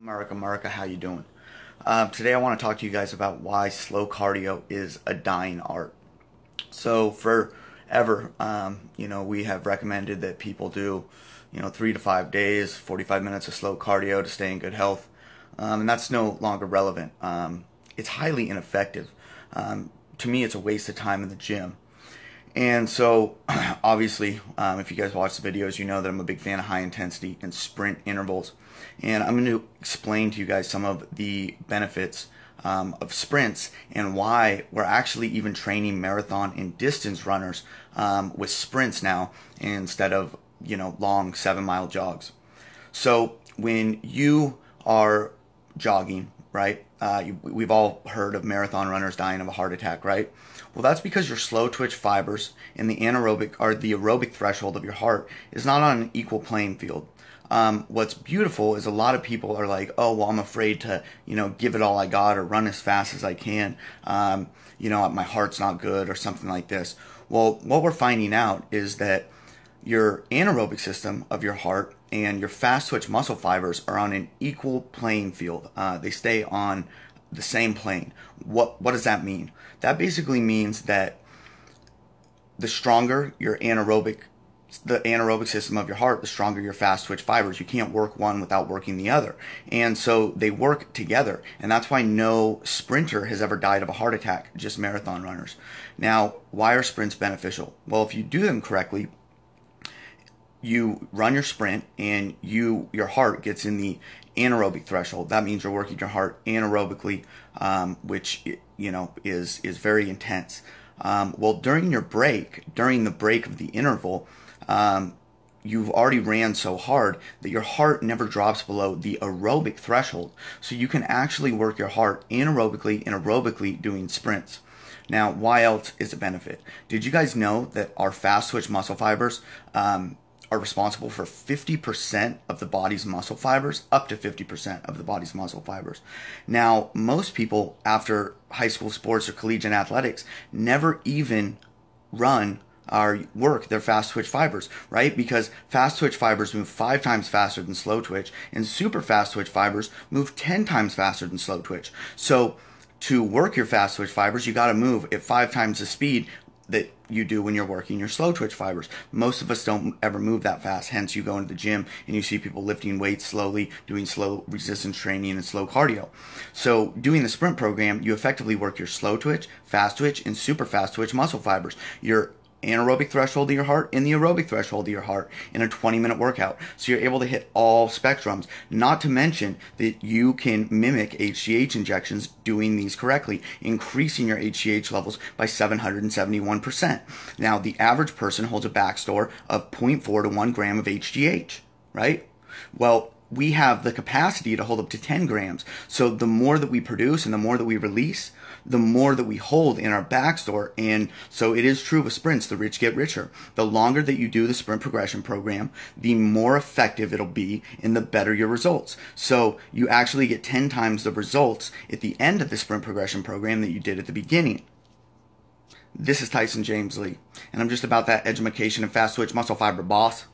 America, how you doing? Today I want to talk to you guys about why slow cardio is a dying art. So forever, we have recommended that people do, 3 to 5 days, 45 minutes of slow cardio to stay in good health, and that's no longer relevant. It's highly ineffective. To me, it's a waste of time in the gym. And so, obviously, if you guys watch the videos, you know that I'm a big fan of high intensity and sprint intervals. And I'm going to explain to you guys some of the benefits of sprints and why we're actually even training marathon and distance runners with sprints now instead of, long 7-mile jogs. So when you are jogging, right? We've all heard of marathon runners dying of a heart attack, right? Well, that's because your slow twitch fibers and the anaerobic or the aerobic threshold of your heart is not on an equal playing field. What's beautiful is a lot of people are like, oh, well, I'm afraid to, give it all I got or run as fast as I can. My heart's not good or something like this. Well, what we're finding out is that your anaerobic system of your heart and your fast twitch muscle fibers are on an equal playing field. They stay on the same plane. What does that mean? That basically means that the stronger your the anaerobic system of your heart, the stronger your fast twitch fibers. You can't work one without working the other. And so they work together. And that's why no sprinter has ever died of a heart attack, just marathon runners. Now, why are sprints beneficial? Well, if you do them correctly, you run your sprint and your heart gets in the anaerobic threshold. That means you're working your heart anaerobically, which is very intense. Well, during the break of the interval, you've already ran so hard that your heart never drops below the aerobic threshold. So you can actually work your heart anaerobically and aerobically doing sprints. Now, why else is a benefit? Did you guys know that our fast twitch muscle fibers are responsible for 50% of the body's muscle fibers, up to 50% of the body's muscle fibers? Now, most people after high school sports or collegiate athletics never even run or work their fast twitch fibers, right? Because fast twitch fibers move 5 times faster than slow twitch, and super fast twitch fibers move 10 times faster than slow twitch. So to work your fast twitch fibers, you got to move at 5 times the speed that you do when you're working your slow twitch fibers. Most of us don't ever move that fast. Hence, you go into the gym and you see people lifting weights slowly, doing slow resistance training and slow cardio. So doing the sprint program, you effectively work your slow twitch, fast twitch, and super fast twitch muscle fibers. Your anaerobic threshold of your heart and the aerobic threshold of your heart in a 20-minute workout. So you're able to hit all spectrums, not to mention that you can mimic HGH injections doing these correctly, increasing your HGH levels by 771%. Now, the average person holds a backstore of 0.4 to 1 gram of HGH, right? Well, we have the capacity to hold up to 10 grams. So the more that we produce and the more that we release, the more that we hold in our backstore. And so it is true with sprints, the rich get richer. The longer that you do the sprint progression program, the more effective it'll be and the better your results. So you actually get 10 times the results at the end of the sprint progression program that you did at the beginning. This is Tyson James Lee, and I'm just about that education and fast twitch muscle fiber boss.